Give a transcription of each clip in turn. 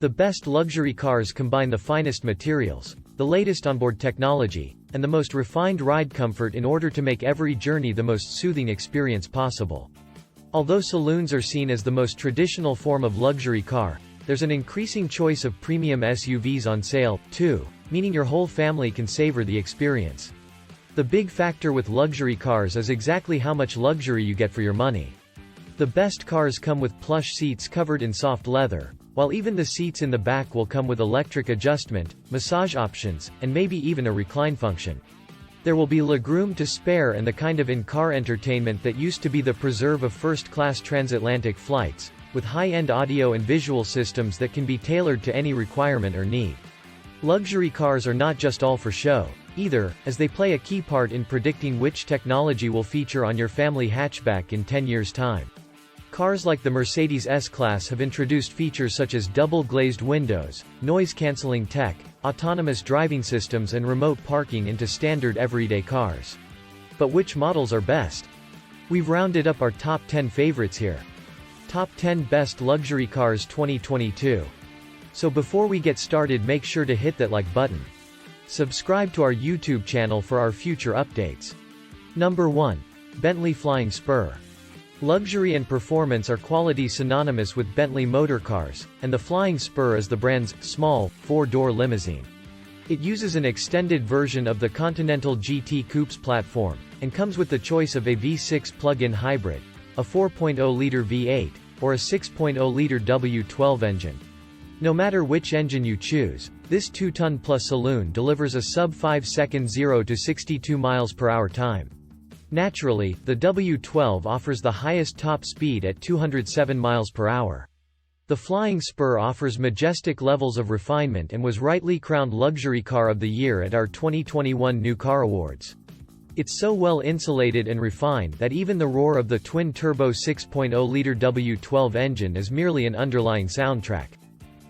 The best luxury cars combine the finest materials, the latest onboard technology, and the most refined ride comfort in order to make every journey the most soothing experience possible. Although saloons are seen as the most traditional form of luxury car, there's an increasing choice of premium SUVs on sale, too, meaning your whole family can savor the experience. The big factor with luxury cars is exactly how much luxury you get for your money. The best cars come with plush seats covered in soft leather, while even the seats in the back will come with electric adjustment, massage options, and maybe even a recline function. There will be legroom to spare and the kind of in-car entertainment that used to be the preserve of first-class transatlantic flights, with high-end audio and visual systems that can be tailored to any requirement or need. Luxury cars are not just all for show, either, as they play a key part in predicting which technology will feature on your family hatchback in 10 years' time. Cars like the Mercedes S-Class have introduced features such as double-glazed windows, noise-canceling tech, autonomous driving systems and remote parking into standard everyday cars. But which models are best? We've rounded up our top 10 favorites here. Top 10 Best Luxury Cars 2022. So before we get started, make sure to hit that like button. Subscribe to our YouTube channel for our future updates. Number 1. Bentley Flying Spur. Luxury and performance are quality synonymous with Bentley motor cars, and the Flying Spur is the brand's small, four-door limousine. It uses an extended version of the Continental GT Coupe's platform, and comes with the choice of a V6 plug-in hybrid, a 4.0-liter V8, or a 6.0-liter W12 engine. No matter which engine you choose, this 2-ton-plus saloon delivers a sub-5-second 0 to 62 miles per hour time. Naturally, the W12 offers the highest top speed at 207 miles per hour. The Flying Spur offers majestic levels of refinement and was rightly crowned Luxury Car of the Year at our 2021 New Car Awards. It's so well insulated and refined that even the roar of the twin-turbo 6.0-liter W12 engine is merely an underlying soundtrack.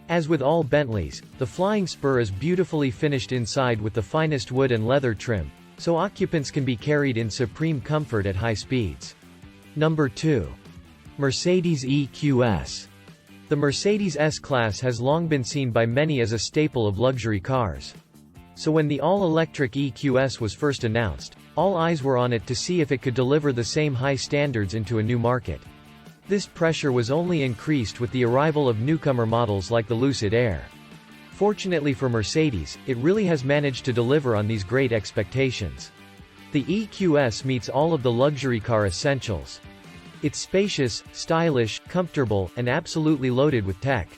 As with all Bentleys, the Flying Spur is beautifully finished inside with the finest wood and leather trim, so occupants can be carried in supreme comfort at high speeds. Number 2. Mercedes EQS. The Mercedes S-Class has long been seen by many as a staple of luxury cars. So when the all-electric EQS was first announced, all eyes were on it to see if it could deliver the same high standards into a new market. This pressure was only increased with the arrival of newcomer models like the Lucid Air. Fortunately for Mercedes, it really has managed to deliver on these great expectations. The EQS meets all of the luxury car essentials. It's spacious, stylish, comfortable, and absolutely loaded with tech.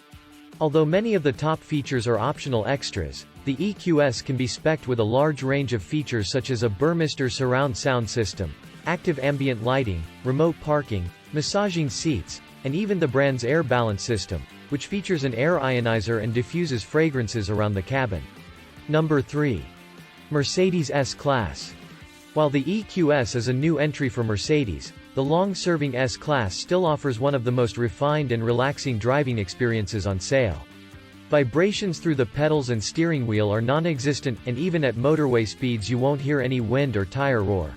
Although many of the top features are optional extras, the EQS can be specced with a large range of features such as a Burmester surround sound system, active ambient lighting, remote parking, massaging seats, and even the brand's air balance system, which features an air ionizer and diffuses fragrances around the cabin. Number 3. Mercedes S-Class. While the EQS is a new entry for Mercedes, the long-serving S-Class still offers one of the most refined and relaxing driving experiences on sale. Vibrations through the pedals and steering wheel are non-existent, and even at motorway speeds you won't hear any wind or tire roar.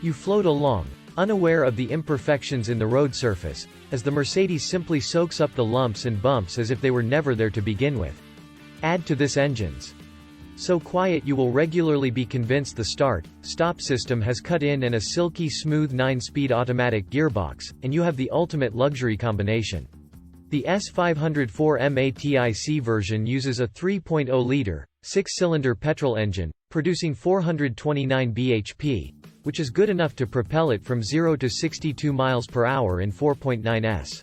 You float along, unaware of the imperfections in the road surface, as the Mercedes simply soaks up the lumps and bumps as if they were never there to begin with. Add to this engine's so quiet you will regularly be convinced the start-stop system has cut in and a silky smooth 9-speed automatic gearbox, and you have the ultimate luxury combination. The S504 MATIC version uses a 3.0-liter, 6-cylinder petrol engine, producing 429 bhp, which is good enough to propel it from 0 to 62 miles per hour in 4.9s.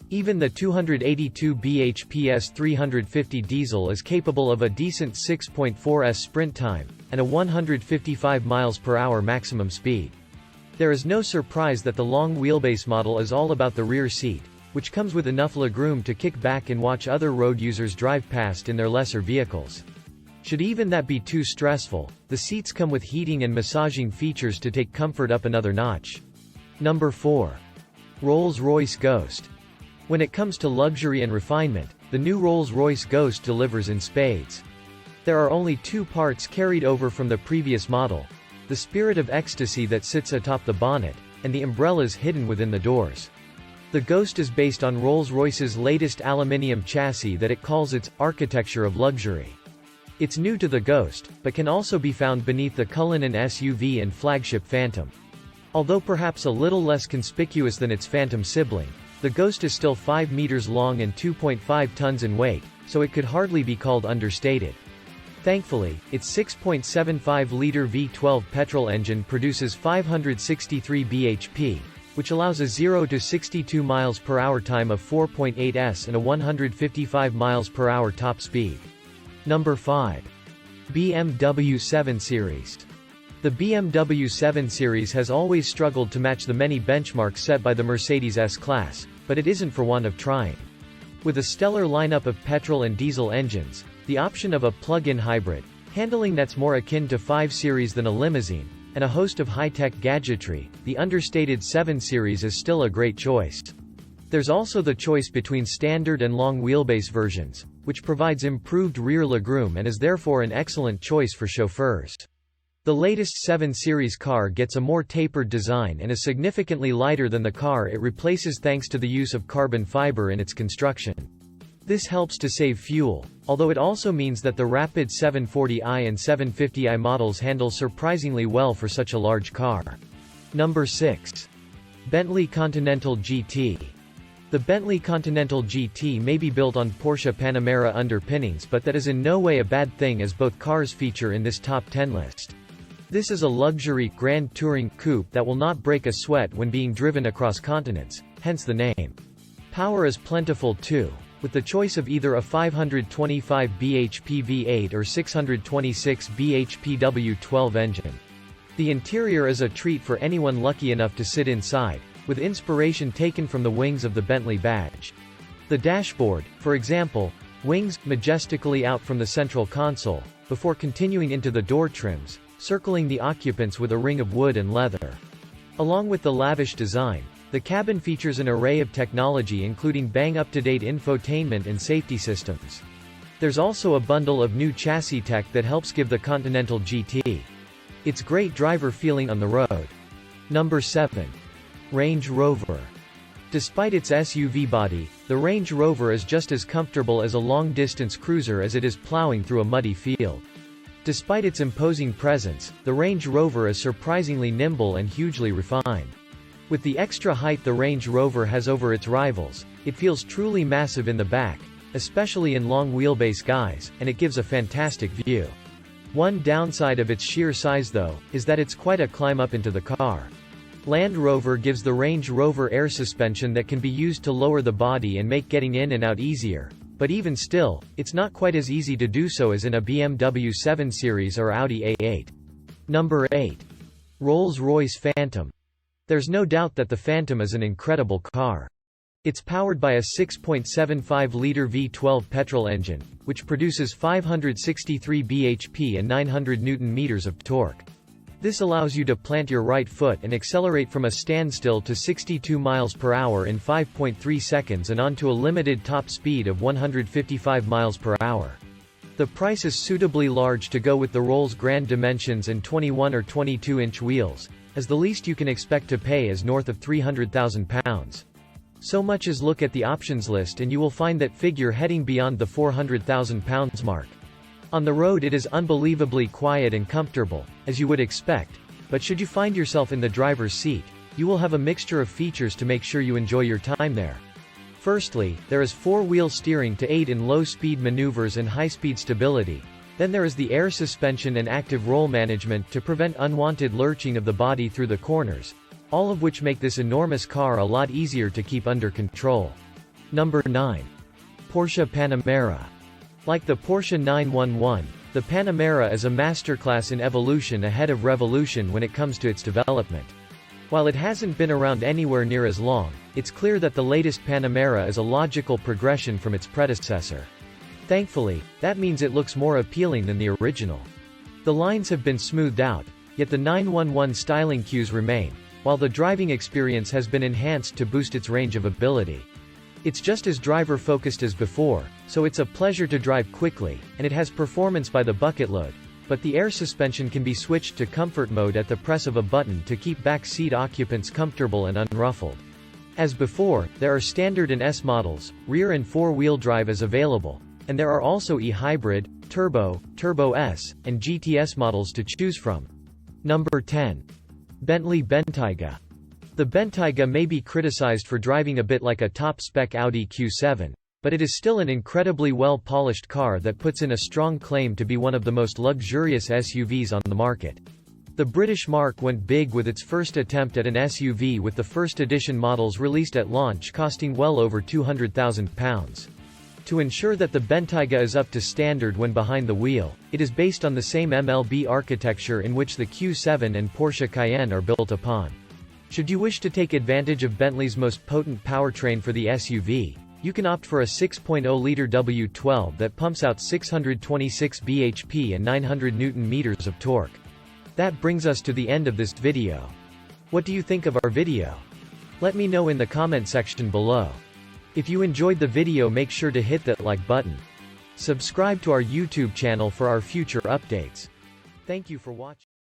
Even the 282 bhp S350 diesel is capable of a decent 6.4s sprint time, and a 155 miles per hour maximum speed. There is no surprise that the long wheelbase model is all about the rear seat, which comes with enough legroom to kick back and watch other road users drive past in their lesser vehicles. Should even that be too stressful, the seats come with heating and massaging features to take comfort up another notch. Number 4. Rolls-Royce Ghost. When it comes to luxury and refinement, the new Rolls-Royce Ghost delivers in spades. There are only two parts carried over from the previous model: the Spirit of Ecstasy that sits atop the bonnet, and the umbrellas hidden within the doors. The Ghost is based on Rolls-Royce's latest aluminium chassis that it calls its architecture of luxury. It's new to the Ghost, but can also be found beneath the Cullinan SUV and flagship Phantom. Although perhaps a little less conspicuous than its Phantom sibling, the Ghost is still 5 meters long and 2.5 tons in weight, so it could hardly be called understated. Thankfully, its 6.75-liter V12 petrol engine produces 563 bhp, which allows a 0 to 62 miles per hour time of 4.8s and a 155 miles per hour top speed. Number 5. BMW 7 Series. The BMW 7 Series has always struggled to match the many benchmarks set by the Mercedes S-Class, but it isn't for want of trying. With a stellar lineup of petrol and diesel engines, the option of a plug-in hybrid, handling that's more akin to 5 Series than a limousine, and a host of high-tech gadgetry, the understated 7 Series is still a great choice. There's also the choice between standard and long wheelbase versions, which provides improved rear legroom and is therefore an excellent choice for chauffeurs. The latest 7 Series car gets a more tapered design and is significantly lighter than the car it replaces thanks to the use of carbon fiber in its construction. This helps to save fuel, although it also means that the Rapid 740i and 750i models handle surprisingly well for such a large car. Number 6. Bentley Continental GT. The Bentley Continental GT may be built on Porsche Panamera underpinnings, but that is in no way a bad thing, as both cars feature in this top 10 list. This is a luxury, grand touring coupe that will not break a sweat when being driven across continents, hence the name. Power is plentiful too, with the choice of either a 525 bhp V8 or 626 bhp W12 engine. The interior is a treat for anyone lucky enough to sit inside, with inspiration taken from the wings of the Bentley badge. The dashboard, for example, wings majestically out from the central console, before continuing into the door trims, circling the occupants with a ring of wood and leather. Along with the lavish design, the cabin features an array of technology including bang-up-to-date infotainment and safety systems. There's also a bundle of new chassis tech that helps give the Continental GT its great driver feeling on the road. Number 7. Range Rover. Despite its SUV body, the Range Rover is just as comfortable as a long-distance cruiser as it is plowing through a muddy field. Despite its imposing presence, the Range Rover is surprisingly nimble and hugely refined. With the extra height the Range Rover has over its rivals, it feels truly massive in the back, especially in long wheelbase guise, and it gives a fantastic view. One downside of its sheer size though, is that it's quite a climb up into the car. Land Rover gives the Range Rover air suspension that can be used to lower the body and make getting in and out easier, but even still, it's not quite as easy to do so as in a BMW 7 Series or Audi A8. Number 8. Rolls-Royce Phantom. There's no doubt that the Phantom is an incredible car. It's powered by a 6.75-liter V12 petrol engine, which produces 563 bhp and 900 Nm of torque. This allows you to plant your right foot and accelerate from a standstill to 62 miles per hour in 5.3 seconds and onto a limited top speed of 155 miles per hour. The price is suitably large to go with the Rolls Grand dimensions and 21 or 22-inch wheels, as the least you can expect to pay is north of £300,000. So much as look at the options list and you will find that figure heading beyond the £400,000 mark. On the road it is unbelievably quiet and comfortable, as you would expect, but should you find yourself in the driver's seat, you will have a mixture of features to make sure you enjoy your time there. Firstly, there is four-wheel steering to aid in low-speed maneuvers and high-speed stability. Then there is the air suspension and active roll management to prevent unwanted lurching of the body through the corners, all of which make this enormous car a lot easier to keep under control. Number 9. Porsche Panamera. Like the Porsche 911, the Panamera is a masterclass in evolution ahead of revolution when it comes to its development. While it hasn't been around anywhere near as long, it's clear that the latest Panamera is a logical progression from its predecessor. Thankfully, that means it looks more appealing than the original. The lines have been smoothed out, yet the 911 styling cues remain, while the driving experience has been enhanced to boost its range of ability. It's just as driver-focused as before, so it's a pleasure to drive quickly, and it has performance by the bucket load, but the air suspension can be switched to comfort mode at the press of a button to keep back seat occupants comfortable and unruffled. As before, there are standard and S models, rear and four-wheel drive is available, and there are also e-hybrid, turbo, turbo S, and GTS models to choose from. Number 10. Bentley Bentayga. The Bentayga may be criticized for driving a bit like a top-spec Audi Q7, but it is still an incredibly well-polished car that puts in a strong claim to be one of the most luxurious SUVs on the market. The British marque went big with its first attempt at an SUV, with the first edition models released at launch costing well over £200,000. To ensure that the Bentayga is up to standard when behind the wheel, it is based on the same MLB architecture in which the Q7 and Porsche Cayenne are built upon. Should you wish to take advantage of Bentley's most potent powertrain for the SUV, you can opt for a 6.0-liter W12 that pumps out 626 bhp and 900 Nm of torque. That brings us to the end of this video. What do you think of our video? Let me know in the comment section below. If you enjoyed the video, make sure to hit that like button. Subscribe to our YouTube channel for our future updates. Thank you for watching.